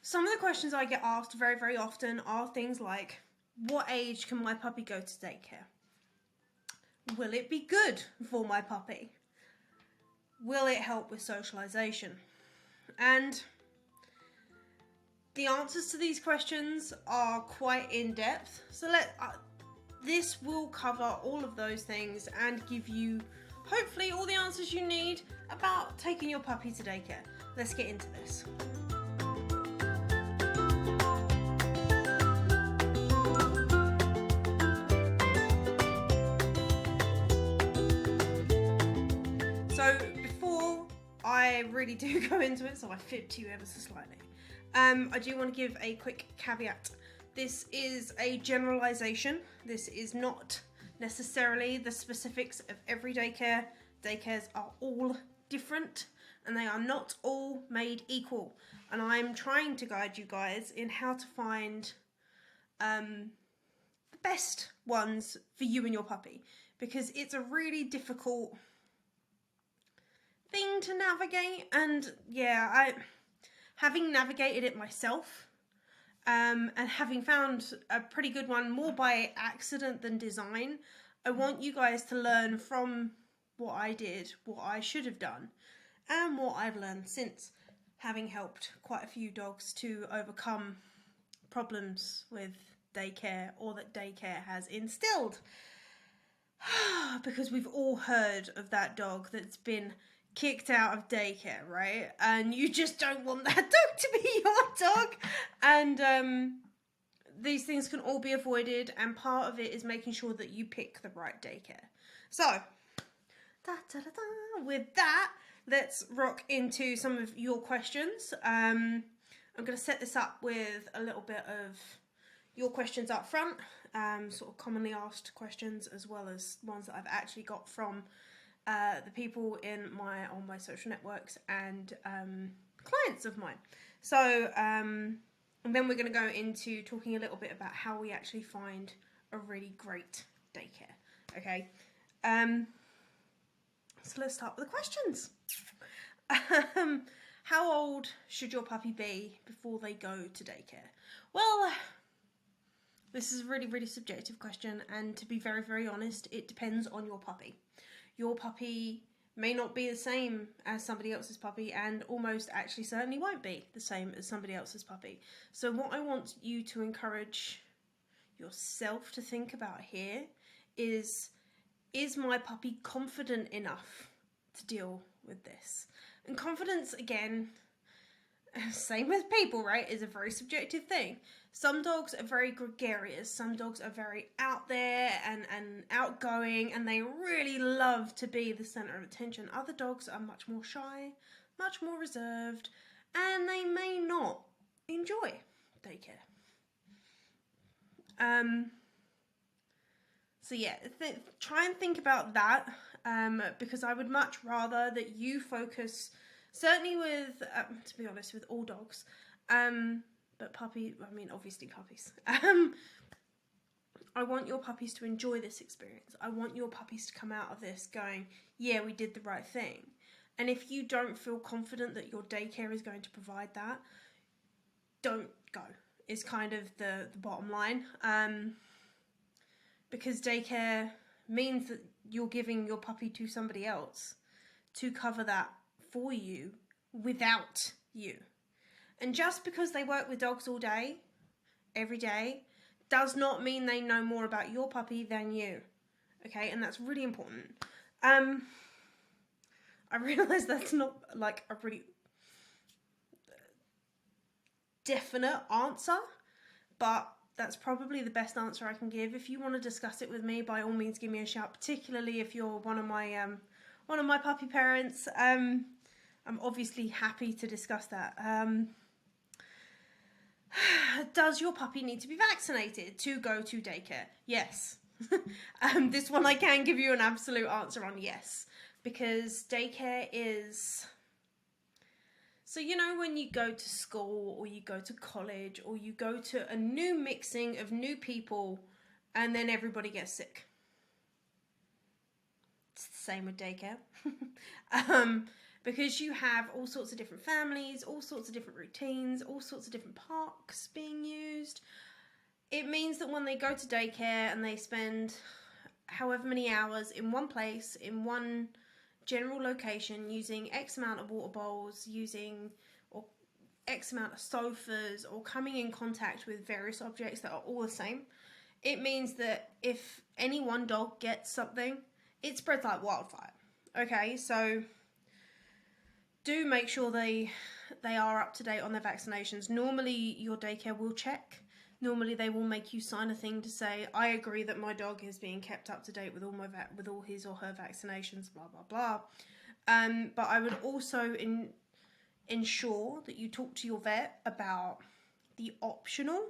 Some of the questions I get asked very, very often are things like, what age can my puppy go to daycare? Will it be good for my puppy? Will it help with socialization? And the answers to these questions are quite in-depth. So this will cover all of those things and give you, hopefully, all the answers you need about taking your puppy to daycare. Let's get into this. So before I really do go into it, so I fibbed you ever so slightly, I do want to give a quick caveat. This is a generalization. This is not necessarily the specifics of every daycare. Daycares are all different and they are not all made equal. And I'm trying to guide you guys in how to find the best ones for you and your puppy, because it's a really difficult thing to navigate. And yeah, having navigated it myself, and having found a pretty good one more by accident than design, I want you guys to learn from what I did, what I should have done, and what I've learned since, having helped quite a few dogs to overcome problems with daycare, or that daycare has instilled. Because we've all heard of that dog that's been kicked out of daycare, right? And you just don't want that dog to be your dog. And these things can all be avoided, and part of it is making sure that you pick the right daycare. So, with that, let's rock into some of your questions. I'm going to set this up with a little bit of your questions up front, sort of commonly asked questions, as well as ones that I've actually got from the people on my social networks and clients of mine. So, and then we're going to go into talking a little bit about how we actually find a really great daycare. Okay, so let's start with the questions. How old should your puppy be before they go to daycare? Well, this is a really, really subjective question, and to be very, very honest, it depends on your puppy. Your puppy may not be the same as somebody else's puppy, and almost actually certainly won't be the same as somebody else's puppy. So what I want you to encourage yourself to think about here is my puppy confident enough to deal with this? And confidence, again, same with people, right, is a very subjective thing. Some dogs are very gregarious, some dogs are very out there and outgoing, and they really love to be the centre of attention. Other dogs are much more shy, much more reserved, and they may not enjoy daycare. So yeah, try and think about that, because I would much rather that you focus, certainly with, to be honest, with all dogs, but obviously puppies. I want your puppies to enjoy this experience. I want your puppies to come out of this going, yeah, we did the right thing. And if you don't feel confident that your daycare is going to provide that, don't go, is kind of the bottom line. Because daycare means that you're giving your puppy to somebody else to cover that for you without you. And just because they work with dogs all day, every day, does not mean they know more about your puppy than you. Okay, and that's really important. I realise that's not like a really definite answer, but that's probably the best answer I can give. If you want to discuss it with me, by all means give me a shout, particularly if you're one of my puppy parents. I'm obviously happy to discuss that. Does your puppy need to be vaccinated to go to daycare? Yes. This one I can give you an absolute answer on, yes. Because daycare is... So, you know, when you go to school or you go to college or you go to a new mixing of new people and then everybody gets sick. It's the same with daycare. because you have all sorts of different families, all sorts of different routines, all sorts of different parks being used. It means that when they go to daycare and they spend however many hours in one place, in one general location, using X amount of water bowls, using or X amount of sofas, or coming in contact with various objects that are all the same, it means that if any one dog gets something, it spreads like wildfire. Okay, so do make sure they are up to date on their vaccinations. Normally your daycare will check. Normally they will make you sign a thing to say, I agree that my dog is being kept up to date with all his or her vaccinations, blah blah blah. But I would also ensure that you talk to your vet about the optional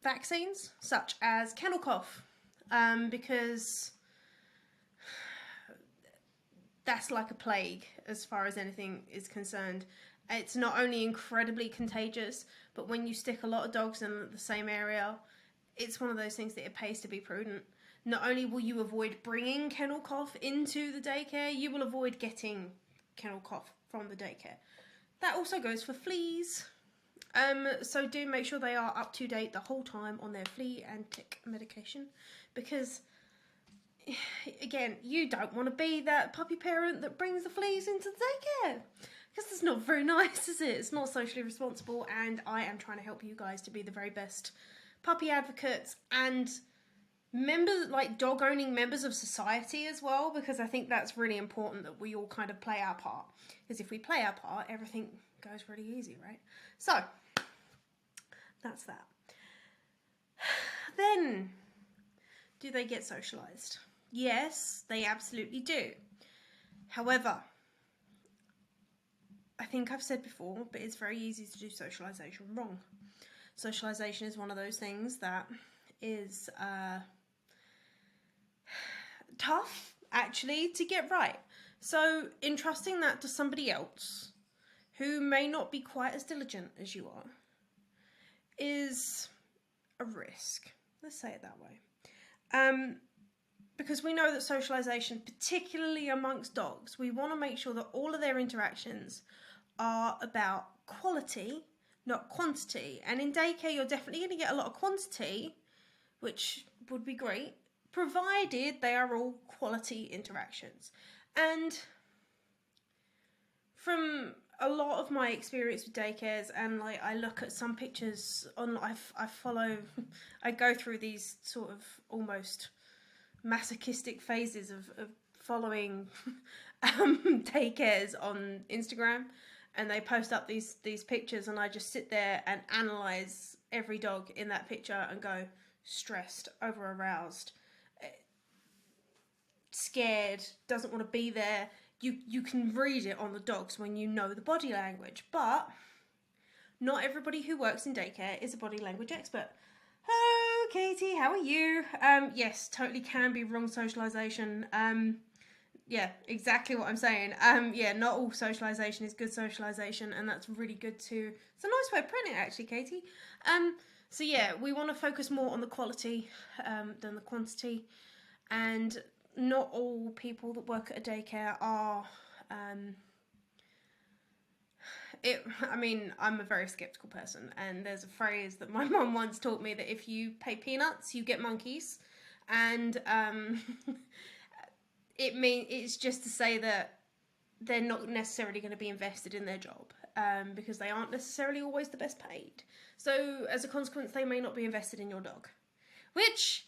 vaccines, such as kennel cough, because that's like a plague as far as anything is concerned. It's not only incredibly contagious, but when you stick a lot of dogs in the same area, it's one of those things that it pays to be prudent. Not only will you avoid bringing kennel cough into the daycare, you will avoid getting kennel cough from the daycare. That also goes for fleas. So do make sure they are up to date the whole time on their flea and tick medication, because again, you don't want to be that puppy parent that brings the fleas into the daycare, because it's not very nice, is it? It's not socially responsible, and I am trying to help you guys to be the very best puppy advocates and members, like dog owning members of society as well, because I think that's really important that we all kind of play our part, because if we play our part, everything goes really easy, right? So that's that. Then, do they get socialized? Yes, they absolutely do. However, I think I've said before, but it's very easy to do socialization wrong. Socialization is one of those things that is tough, actually, to get right. So entrusting that to somebody else who may not be quite as diligent as you are is a risk. Let's say it that way. Because we know that socialization, particularly amongst dogs, we want to make sure that all of their interactions are about quality, not quantity. And in daycare, you're definitely going to get a lot of quantity, which would be great, provided they are all quality interactions. And from a lot of my experience with daycares, and like I look at some pictures on, I go through these sort of almost masochistic phases of following daycares on Instagram, and they post up these pictures, and I just sit there and analyze every dog in that picture and go stressed, over aroused, scared, doesn't want to be there. You can read it on the dogs when you know the body language, but not everybody who works in daycare is a body language expert. Hello, Katie, how are you? Yes, totally can be wrong socialization. Yeah, exactly what I'm saying. Yeah, not all socialization is good socialization, and that's really good too. It's a nice way of putting it, actually, Katie. So yeah, we want to focus more on the quality than the quantity, and not all people that work at a daycare are I mean, I'm a very skeptical person, and there's a phrase that my mum once taught me, that if you pay peanuts, you get monkeys. And it's just to say that they're not necessarily going to be invested in their job, because they aren't necessarily always the best paid. So as a consequence, they may not be invested in your dog, which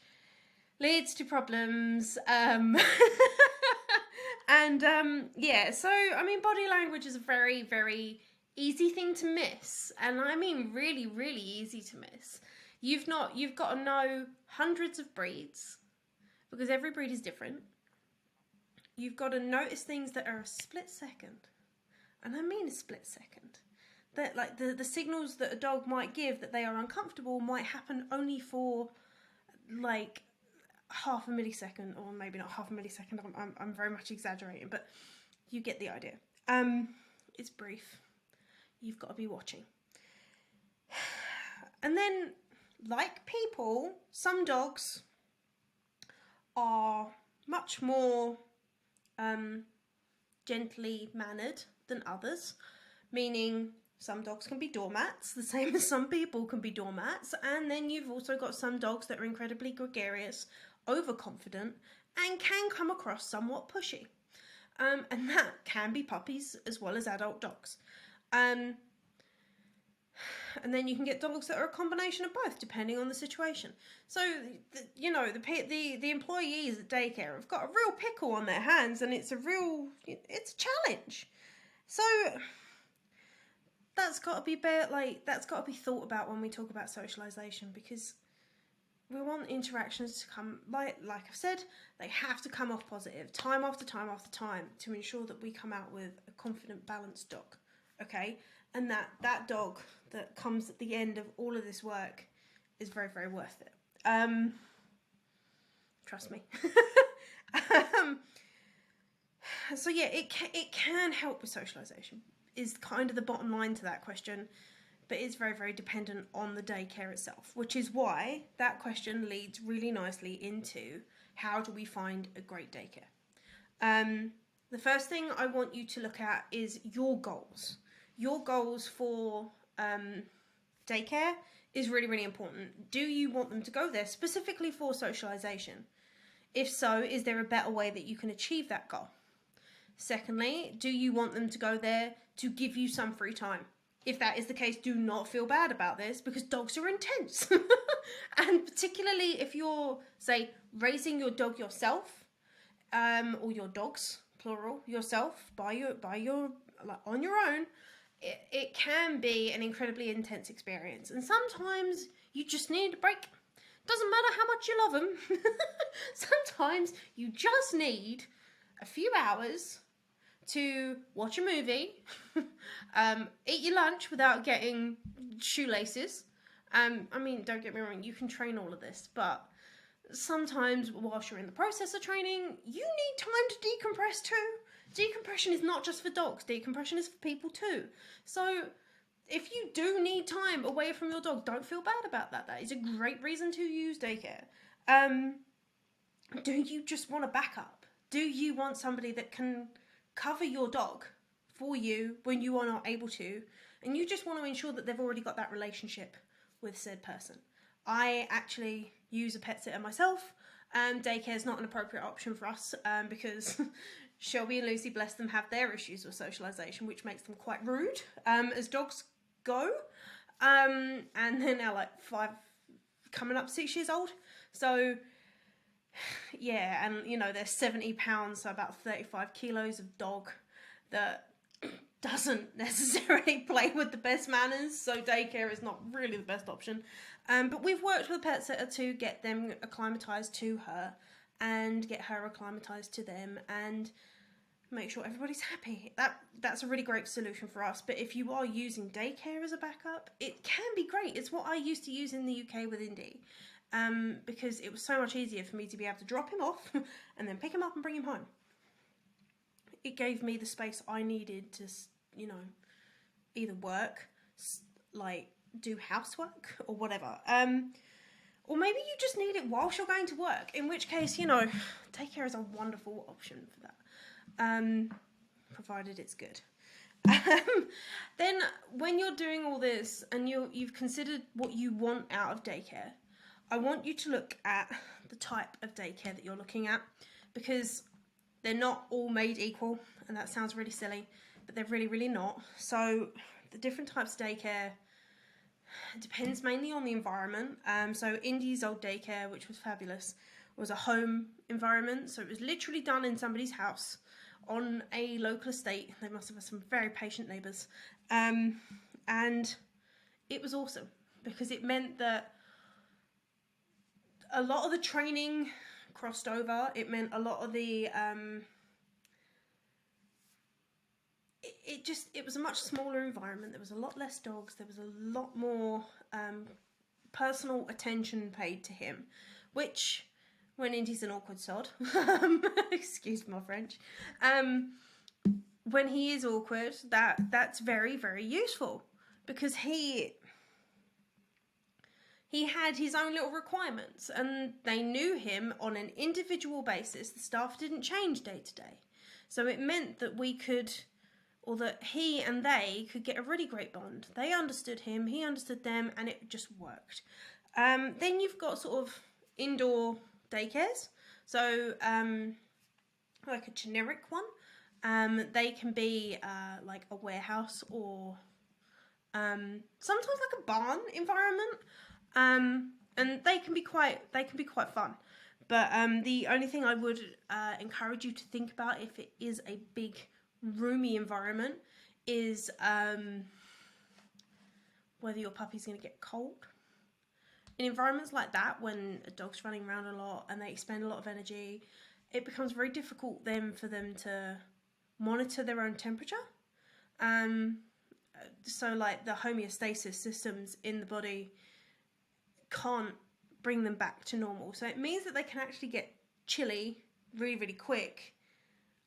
leads to problems. And yeah, so I mean, body language is a very, very easy thing to miss, and I mean really, really easy to miss. You've got to know hundreds of breeds, because every breed is different. You've got to notice things that are a split second, and I mean a split second. That like the signals that a dog might give that they are uncomfortable might happen only for like half a millisecond, or maybe not half a millisecond. I'm very much exaggerating, but you get the idea. It's brief. You've got to be watching. And then, like people, some dogs are much more gently mannered than others, meaning some dogs can be doormats, the same as some people can be doormats. And then you've also got some dogs that are incredibly gregarious, overconfident, and can come across somewhat pushy. And that can be puppies as well as adult dogs. And then you can get dogs that are a combination of both, depending on the situation. So, the employees at daycare have got a real pickle on their hands, and it's a challenge. So that's got to be thought about when we talk about socialization, because we want interactions to come, like I've said, they have to come off positive, time after time after time, to ensure that we come out with a confident, balanced dog, okay? And that dog that comes at the end of all of this work is very, very worth it. Trust me. So yeah, it can help with socialization, is kind of the bottom line to that question. But it's very, very dependent on the daycare itself, which is why that question leads really nicely into how do we find a great daycare. The first thing I want you to look at is your goals. Your goals for daycare is really, really important. Do you want them to go there specifically for socialization? If so, is there a better way that you can achieve that goal? Secondly, do you want them to go there to give you some free time? If that is the case, do not feel bad about this, because dogs are intense. And particularly if you're, say, raising your dog yourself, or your dogs, plural, yourself, on your own, it can be an incredibly intense experience. And sometimes you just need a break. Doesn't matter how much you love them. Sometimes you just need a few hours to watch a movie, eat your lunch without getting shoelaces. Don't get me wrong, you can train all of this, but sometimes whilst you're in the process of training, you need time to decompress too. Decompression is not just for dogs, decompression is for people too. So if you do need time away from your dog, don't feel bad about that. That is a great reason to use daycare. Do you just want a backup? Do you want somebody that can cover your dog for you when you are not able to, and you just want to ensure that they've already got that relationship with said person? I actually use a pet sitter myself. Daycare is not an appropriate option for us because Shelby and Lucy, bless them, have their issues with socialization, which makes them quite rude as dogs go. And they're now like 5, coming up 6 years old. So yeah, and they're 70 pounds, so about 35 kilos of dog that doesn't necessarily play with the best manners, so daycare is not really the best option. But we've worked with a pet sitter to get them acclimatized to her and get her acclimatized to them and make sure everybody's happy. That's a really great solution for us. But if you are using daycare as a backup, it can be great. It's what I used to use in the UK with Indy. Because it was so much easier for me to be able to drop him off and then pick him up and bring him home. It gave me the space I needed to, either work, do housework or whatever. Or maybe you just need it whilst you're going to work, in which case, daycare is a wonderful option for that, provided it's good. Then when you're doing all this and you've considered what you want out of daycare, I want you to look at the type of daycare that you're looking at, because they're not all made equal, and that sounds really silly, but they're really, really not. So the different types of daycare depends mainly on the environment. So Indy's old daycare, which was fabulous, was a home environment. So it was literally done in somebody's house on a local estate. They must have had some very patient neighbours. And it was awesome, because it meant that a lot of the training crossed over. It meant a lot of the it was a much smaller environment. There was a lot less dogs. There was a lot more personal attention paid to him, which, when Indy's an awkward sod, excuse my French, when he is awkward, that's very, very useful, because he had his own little requirements, and they knew him on an individual basis. The staff didn't change day to day. So it meant that we could, or that he and they could get a really great bond. They understood him, he understood them, and it just worked. Then you've got sort of indoor daycares. So like a generic one. They can be like a warehouse or sometimes like a barn environment. And they can be quite fun. But the only thing I would encourage you to think about if it is a big roomy environment is whether your puppy's going to get cold. In environments like that, when a dog's running around a lot and they expend a lot of energy, it becomes very difficult then for them to monitor their own temperature. So like the homeostasis systems in the body can't bring them back to normal. So it means that they can actually get chilly really, really quick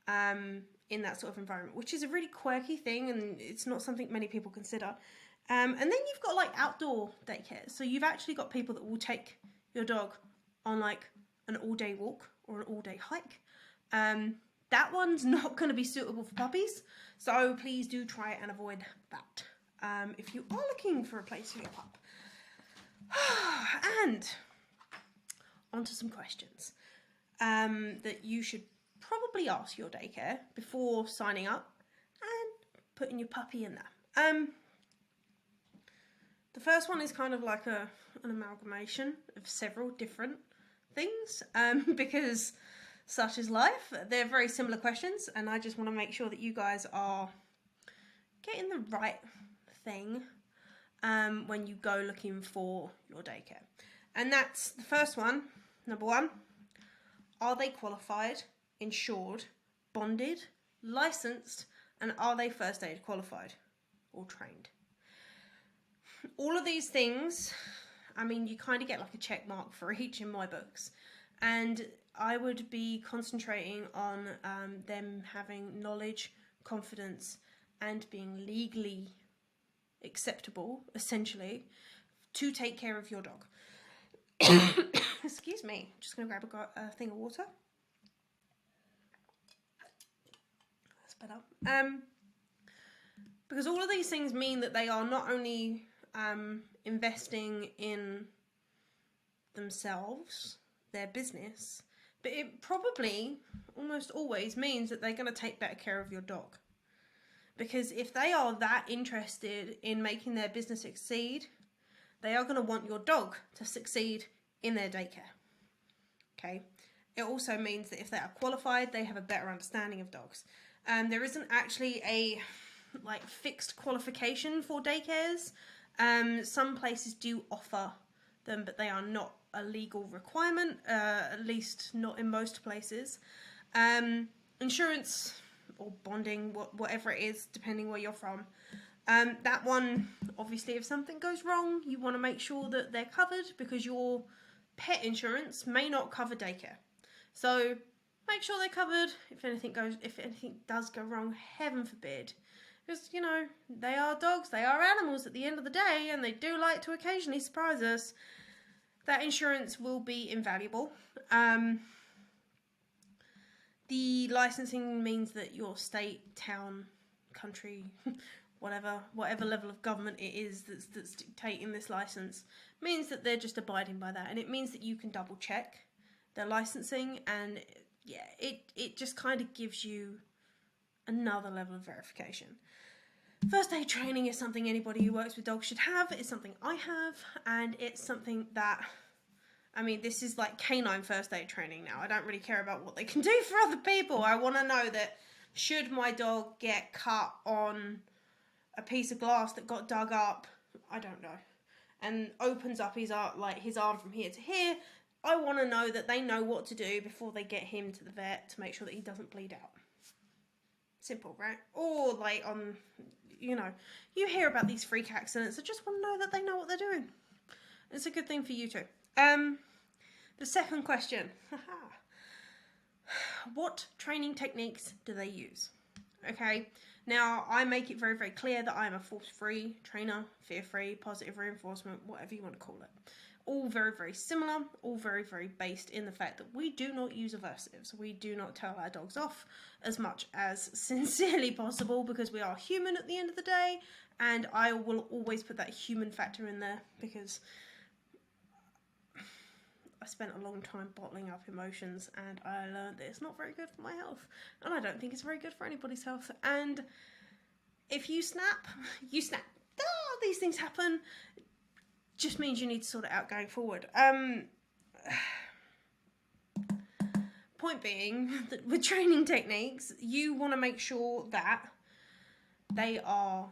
in that sort of environment, which is a really quirky thing, and it's not something many people consider. And then you've got like outdoor daycare. So you've actually got people that will take your dog on like an all-day walk or an all-day hike. That one's not going to be suitable for puppies, so please do try and avoid that if you are looking for a place for your pup. And on to some questions that you should probably ask your daycare before signing up and putting your puppy in there. The first one is kind of like an amalgamation of several different things because such is life. They're very similar questions, and I just want to make sure that you guys are getting the right thing when you go looking for your daycare. And that's the first one. Number one, are they qualified, insured, bonded, licensed, and are they first aid qualified or trained? All of these things, I mean, you kind of get like a check mark for each in my books. And I would be concentrating on them having knowledge, confidence, and being legally acceptable, essentially, to take care of your dog. Excuse me, I'm just going to grab a thing of water. That's better. Because all of these things mean that they are not only investing in themselves, their business, but it probably almost always means that they're going to take better care of your dog. Because if they are that interested in making their business succeed, they are going to want your dog to succeed in their daycare. Okay. It also means that if they are qualified, they have a better understanding of dogs. There isn't actually a like fixed qualification for daycares. Some places do offer them, but they are not a legal requirement, at least not in most places. Insurance or bonding, whatever it is, depending where you're from. That one, obviously, if something goes wrong, you want to make sure that they're covered because your pet insurance may not cover daycare. So make sure they're covered if anything does go wrong, heaven forbid. Because, you know, they are dogs, they are animals at the end of the day, and they do like to occasionally surprise us. That insurance will be invaluable. The licensing means that your state, town, country, whatever level of government it is that's dictating this license, means that they're just abiding by that. And it means that you can double check their licensing, and yeah, it just kind of gives you another level of verification. First aid training is something anybody who works with dogs should have. It's something I have, and it's something that, I mean, this is like canine first aid training now. I don't really care about what they can do for other people. I want to know that should my dog get cut on a piece of glass that got dug up, I don't know, and opens up his arm from here to here, I want to know that they know what to do before they get him to the vet to make sure that he doesn't bleed out. Simple, right? Or like on, you know, you hear about these freak accidents. I just want to know that they know what they're doing. It's a good thing for you too. The second question. What training techniques do they use? Okay, now I make it very, very clear that I'm a force-free trainer, fear-free, positive reinforcement, whatever you want to call it. All very, very similar, all very, very based in the fact that we do not use aversives. We do not tell our dogs off as much as sincerely possible, because we are human at the end of the day, and I will always put that human factor in there, because I spent a long time bottling up emotions, and I learned that it's not very good for my health, and I don't think it's very good for anybody's health. And if you snap, you snap. These things happen. Just means you need to sort it out going forward. Point being that with training techniques, you want to make sure that they are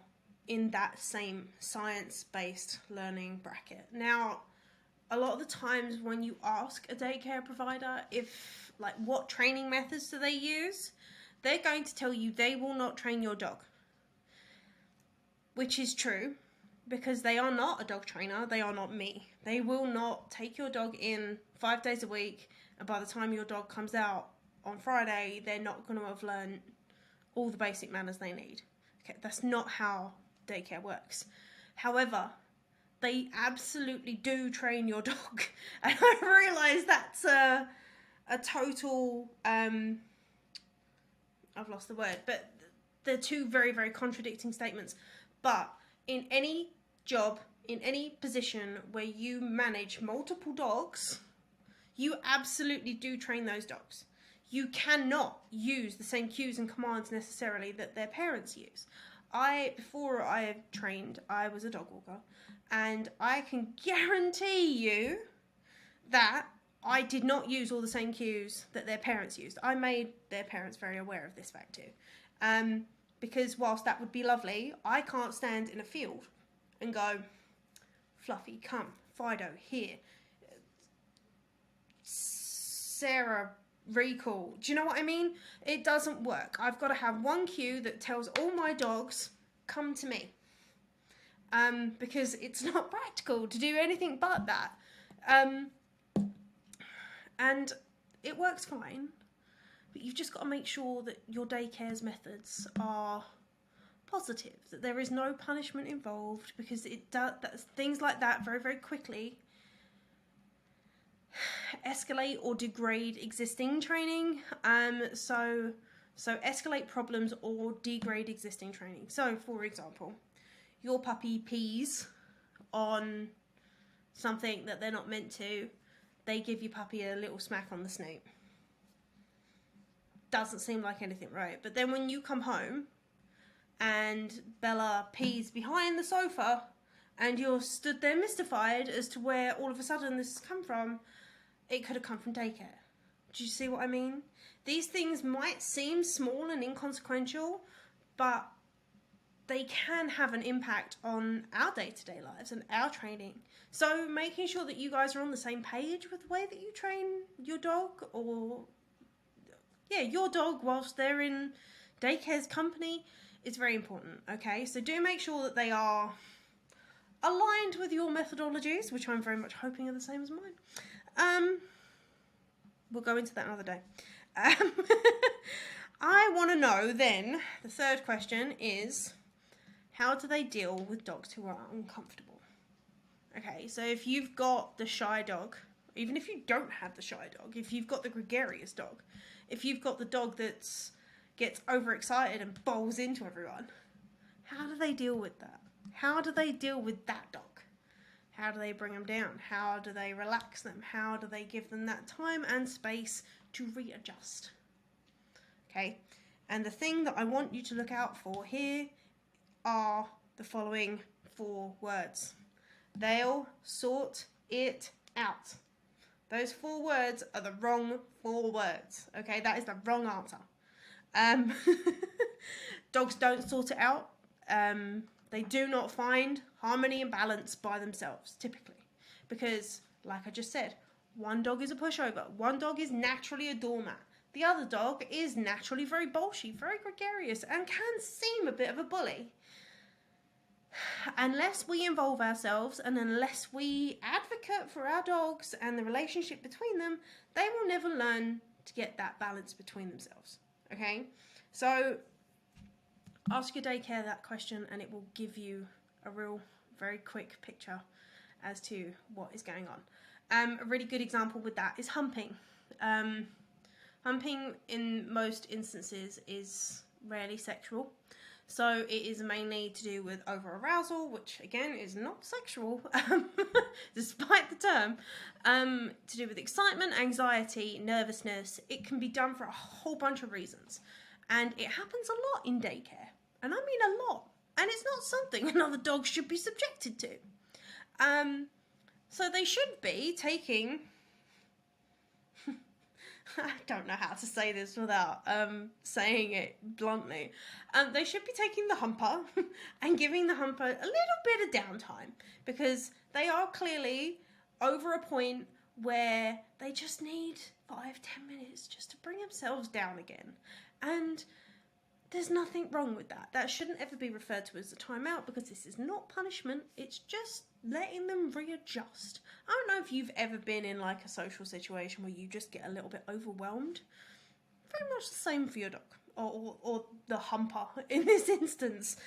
in that same science-based learning bracket. Now, a lot of the times when you ask a daycare provider if, like, what training methods do they use, they're going to tell you they will not train your dog. Which is true, because they are not a dog trainer, they are not me. They will not take your dog in 5 days a week, and by the time your dog comes out on Friday, they're not going to have learned all the basic manners they need. Okay, that's not how daycare works. However, they absolutely do train your dog. And I realise that's a total, I've lost the word, but they're two very, very contradicting statements. But in any job, in any position where you manage multiple dogs, you absolutely do train those dogs. You cannot use the same cues and commands necessarily that their parents use. Before I trained, I was a dog walker, and I can guarantee you that I did not use all the same cues that their parents used. I made their parents very aware of this fact too. Because whilst that would be lovely, I can't stand in a field and go, Fluffy, come, Fido, here, Sarah, recall. Do you know what I mean? It doesn't work. I've got to have one cue that tells all my dogs, come to me. Because it's not practical to do anything but that. And it works fine. But you've just got to make sure that your daycare's methods are positive, that there is no punishment involved, because things like that very, very quickly escalate or degrade existing training. So escalate problems or degrade existing training. So, for example, your puppy pees on something that they're not meant to, they give your puppy a little smack on the snoot. Doesn't seem like anything, right? But then when you come home and Bella pees behind the sofa and you're stood there mystified as to where all of a sudden this has come from, it could have come from daycare. Do you see what I mean? These things might seem small and inconsequential, but they can have an impact on our day-to-day lives and our training. So making sure that you guys are on the same page with the way that you train your dog, or your dog whilst they're in daycare's company, is very important, okay? So do make sure that they are aligned with your methodologies, which I'm very much hoping are the same as mine. We'll go into that another day. I want to know then, the third question is, how do they deal with dogs who are uncomfortable? Okay, so if you've got the shy dog, even if you don't have the shy dog, if you've got the gregarious dog, if you've got the dog that gets overexcited and bowls into everyone, how do they deal with that? How do they deal with that dog? How do they bring them down? How do they relax them? How do they give them that time and space to readjust? Okay, and the thing that I want you to look out for here are the following 4 words. They'll sort it out. Those 4 words are the wrong 4 words. Okay, that is the wrong answer. Dogs don't sort it out. They do not find harmony and balance by themselves, typically. Because, like I just said, one dog is a pushover. One dog is naturally a doormat. The other dog is naturally very bolshy, very gregarious, and can seem a bit of a bully. Unless we involve ourselves and unless we advocate for our dogs and the relationship between them, they will never learn to get that balance between themselves. Okay? So, ask your daycare that question and it will give you a real, very quick picture as to what is going on. A really good example with that is humping. Humping in most instances is rarely sexual. So it is mainly to do with over-arousal, which again is not sexual, despite the term. To do with excitement, anxiety, nervousness. It can be done for a whole bunch of reasons. And it happens a lot in daycare. And I mean a lot. And it's not something another dog should be subjected to. So they should be taking... I don't know how to say this without saying it bluntly. They should be taking the humper and giving the humper a little bit of downtime, because they are clearly over a point where they just need 5-10 minutes just to bring themselves down again. And there's nothing wrong with that. That shouldn't ever be referred to as a timeout, because this is not punishment. It's just letting them readjust. I don't know if you've ever been in like a social situation where you just get a little bit overwhelmed. Very much the same for your dog, or the humper in this instance.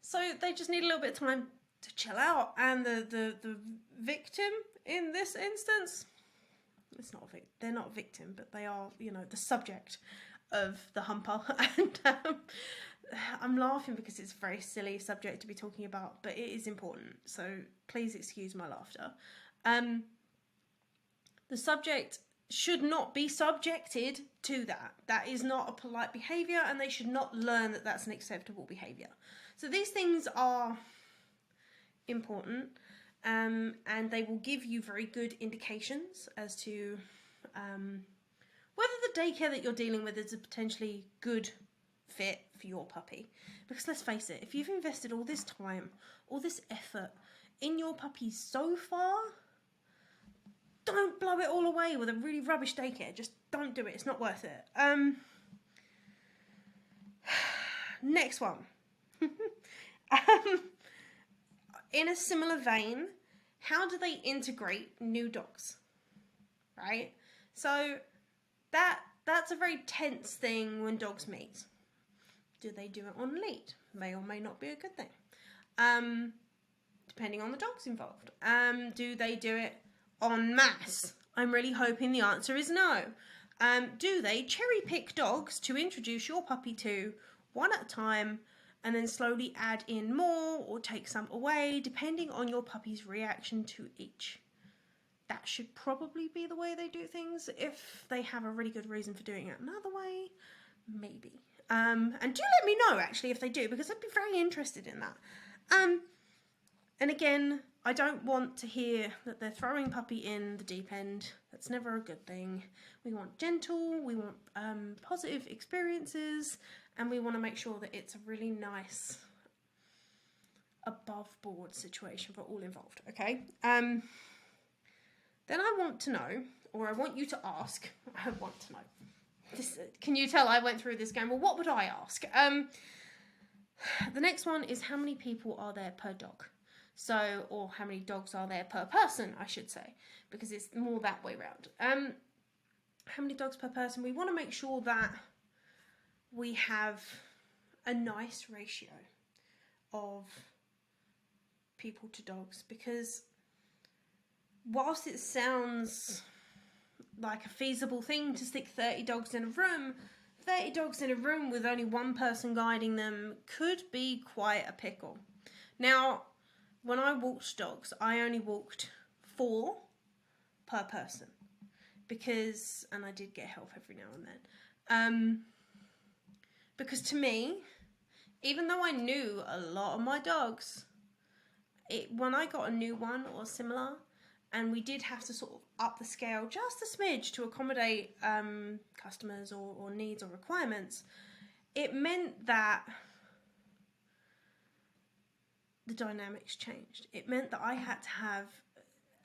So they just need a little bit of time to chill out, and the victim in this instance, it's not they're not a victim, but they are, you know, the subject of the humper. And I'm laughing because it's a very silly subject to be talking about, but it is important, so please excuse my laughter. The subject should not be subjected to that. That is not a polite behaviour, and they should not learn that that's an acceptable behaviour. So these things are important, and they will give you very good indications as to whether the daycare that you're dealing with is a potentially good fit for your puppy. Because let's face it, if you've invested all this time, all this effort in your puppy so far, don't blow it all away with a really rubbish daycare. Just don't do it. It's not worth it. Next one. In a similar vein, how do they integrate new dogs? Right? So that's a very tense thing when dogs meet. Do they do it on lead? May or may not be a good thing. Depending on the dogs involved. Do they do it en masse? I'm really hoping the answer is no. Do they cherry pick dogs to introduce your puppy to one at a time, and then slowly add in more or take some away, depending on your puppy's reaction to each? That should probably be the way they do things. If they have a really good reason for doing it another way, maybe. And do let me know, actually, if they do, because I'd be very interested in that. And again, I don't want to hear that they're throwing puppy in the deep end. That's never a good thing. We want gentle, we want positive experiences, and we want to make sure that it's a really nice, above board situation for all involved, okay? Then I want to know, or I want you to ask, I want to know. Can you tell I went through this going, well, what would I ask? The next one is, how many people are there per dog? So, or how many dogs are there per person, I should say, because it's more that way round. How many dogs per person? We want to make sure that we have a nice ratio of people to dogs, because whilst it sounds like a feasible thing to stick 30 dogs in a room, 30 dogs in a room with only one person guiding them could be quite a pickle. Now, when I walked dogs, I only walked 4 per person, because, and I did get help every now and then, because to me, even though I knew a lot of my dogs, when I got a new one or similar, and we did have to sort of up the scale just a smidge to accommodate customers or needs or requirements, it meant that the dynamics changed. It meant that I had to have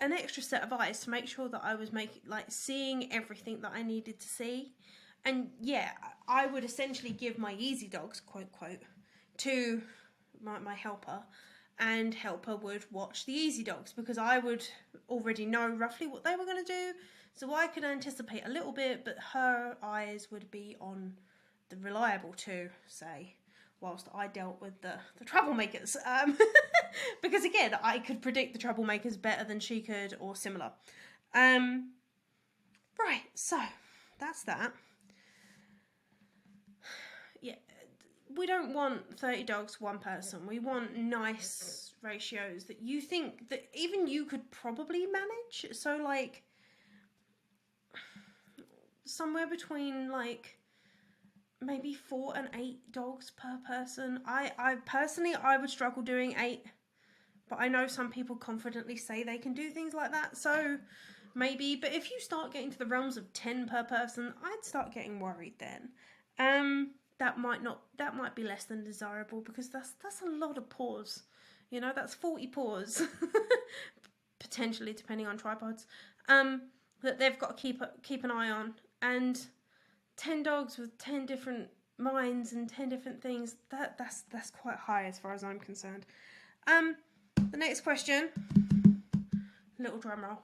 an extra set of eyes to make sure that I was seeing everything that I needed to see. And yeah, I would essentially give my easy dogs, quote, quote, to my helper, and helper would watch the easy dogs, because I would already know roughly what they were going to do, so I could anticipate a little bit, but her eyes would be on the reliable 2, say, whilst I dealt with the troublemakers, Because again, I could predict the troublemakers better than she could, or similar. Right, so that's that. Yeah, we don't want 30 dogs, one person. We want nice ratios that you think that even you could probably manage. So like somewhere between like maybe 4 and 8 dogs per person. I personally, I would struggle doing 8, but I know some people confidently say they can do things like that, so maybe. But if you start getting to the realms of 10 per person, I'd start getting worried then. That might be less than desirable, because that's a lot of paws. You know, that's 40 paws potentially, depending on tripods, that they've got to keep an eye on. And 10 dogs with 10 different minds and 10 different things, that's quite high as far as I'm concerned. The next question, little drum roll,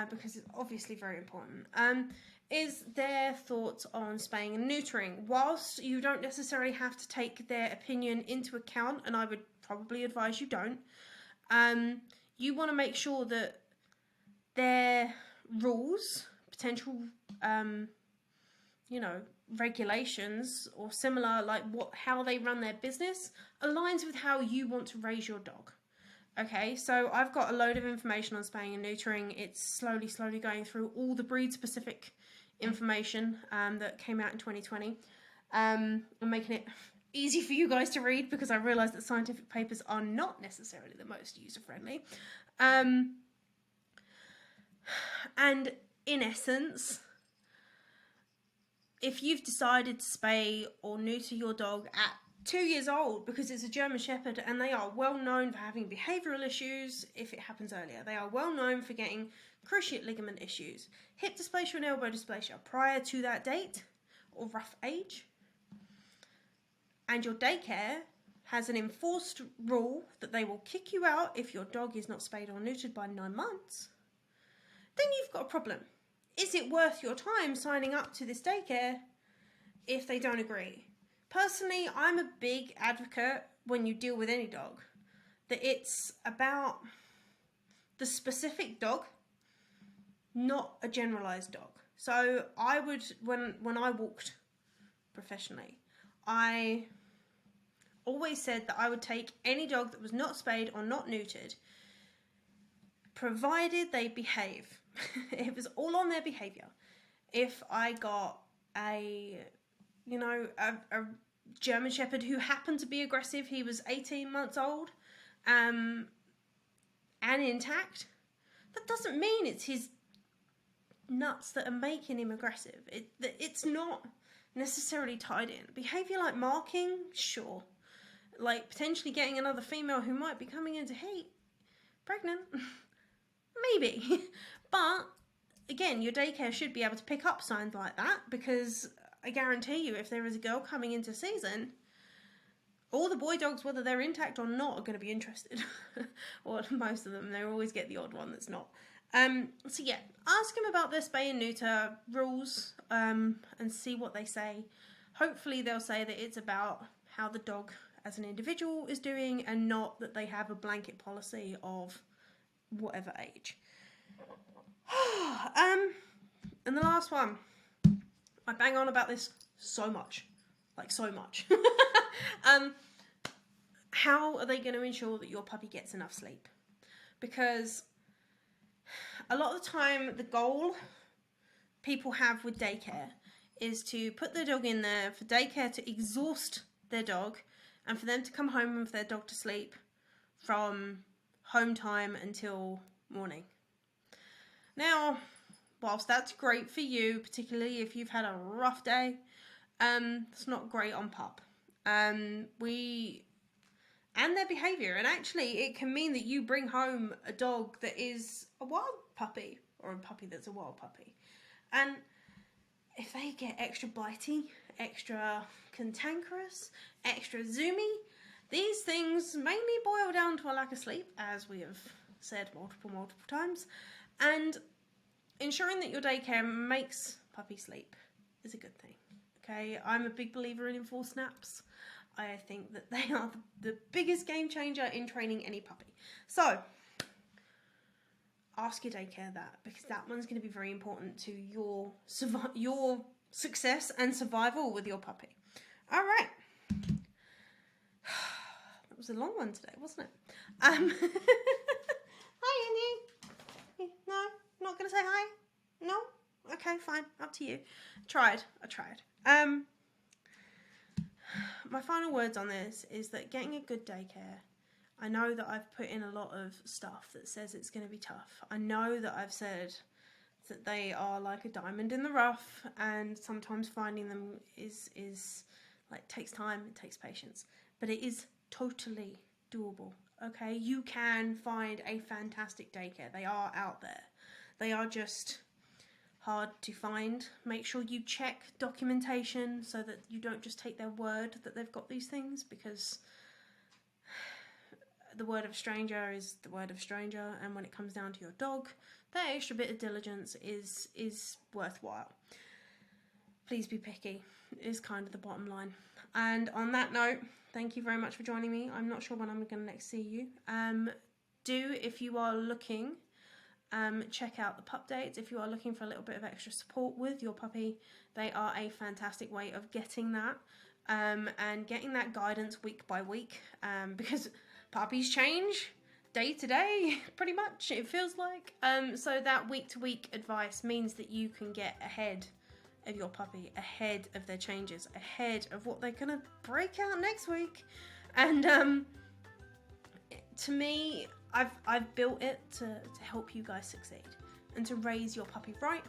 because it's obviously very important, is their thoughts on spaying and neutering. Whilst you don't necessarily have to take their opinion into account, and I would probably advise you don't, you want to make sure that their rules, potential regulations or similar, like how they run their business, aligns with how you want to raise your dog. Okay, so I've got a load of information on spaying and neutering. It's slowly going through all the breed-specific information that came out in 2020. I'm making it easy for you guys to read, because I realise that scientific papers are not necessarily the most user-friendly. And in essence, if you've decided to spay or neuter your dog at 2 years old, because it's a German Shepherd and they are well known for having behavioural issues if it happens earlier. They are well known for getting cruciate ligament issues, hip dysplasia and elbow dysplasia prior to that date or rough age. And your daycare has an enforced rule that they will kick you out if your dog is not spayed or neutered by 9 months. Then you've got a problem. Is it worth your time signing up to this daycare if they don't agree? Personally, I'm a big advocate when you deal with any dog that it's about the specific dog, not a generalised dog. So I would, when I walked professionally, I always said that I would take any dog that was not spayed or not neutered, provided they behave. It was all on their behaviour. If I got a German Shepherd who happened to be aggressive, he was 18 months old, and intact, that doesn't mean it's his nuts that are making him aggressive. It's not necessarily tied in. Behaviour like marking, sure. Like potentially getting another female who might be coming into heat, pregnant, maybe. But again, your daycare should be able to pick up signs like that, because I guarantee you, if there is a girl coming into season, all the boy dogs, whether they're intact or not, are going to be interested. Or most of them. They always get the odd one that's not. So yeah, ask them about their spay and neuter rules, and see what they say. Hopefully they'll say that it's about how the dog as an individual is doing, and not that they have a blanket policy of whatever age. And the last one, I bang on about this so much, like so much. How are they going to ensure that your puppy gets enough sleep? Because a lot of the time, the goal people have with daycare is to put their dog in there, for daycare to exhaust their dog, and for them to come home with their dog to sleep from home time until morning. Now, whilst that's great for you, particularly if you've had a rough day, it's not great on pup. And their behaviour, and actually it can mean that you bring home a dog that is a wild puppy, or a puppy that's a wild puppy. And if they get extra bitey, extra cantankerous, extra zoomy, these things mainly boil down to a lack of sleep, as we have said multiple times. And ensuring that your daycare makes puppy sleep is a good thing. Okay, I'm a big believer in enforced naps. I think that they are the biggest game changer in training any puppy. So ask your daycare that, because that one's going to be very important to your success and survival with your puppy. All right. That was a long one today, wasn't it? Hi, Andy. No, not going to say hi? No? Okay, fine. Up to you. I tried. My final words on this is that getting a good daycare, I know that I've put in a lot of stuff that says it's going to be tough. I know that I've said that they are like a diamond in the rough, and sometimes finding them is like, takes time, it takes patience, but it is totally doable. Okay, you can find a fantastic daycare. They are out there. They are just hard to find. Make sure you check documentation so that you don't just take their word that they've got these things, because the word of a stranger is the word of a stranger, and when it comes down to your dog, that extra bit of diligence is worthwhile. Please be picky is kind of the bottom line. And on that note, thank you very much for joining me. I'm not sure when I'm going to next see you. If you are looking, check out the pup dates. If you are looking for a little bit of extra support with your puppy, they are a fantastic way of getting that, and getting that guidance week by week, because puppies change day to day, pretty much, it feels like. So that week to week advice means that you can get ahead of your puppy, ahead of their changes, ahead of what they're gonna break out next week. And to me, I've built it to help you guys succeed and to raise your puppy right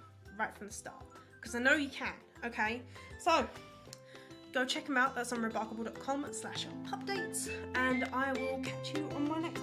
from the start, because I know you can. Okay, so go check them out. That's on remarkable.com/updates, and I will catch you on my next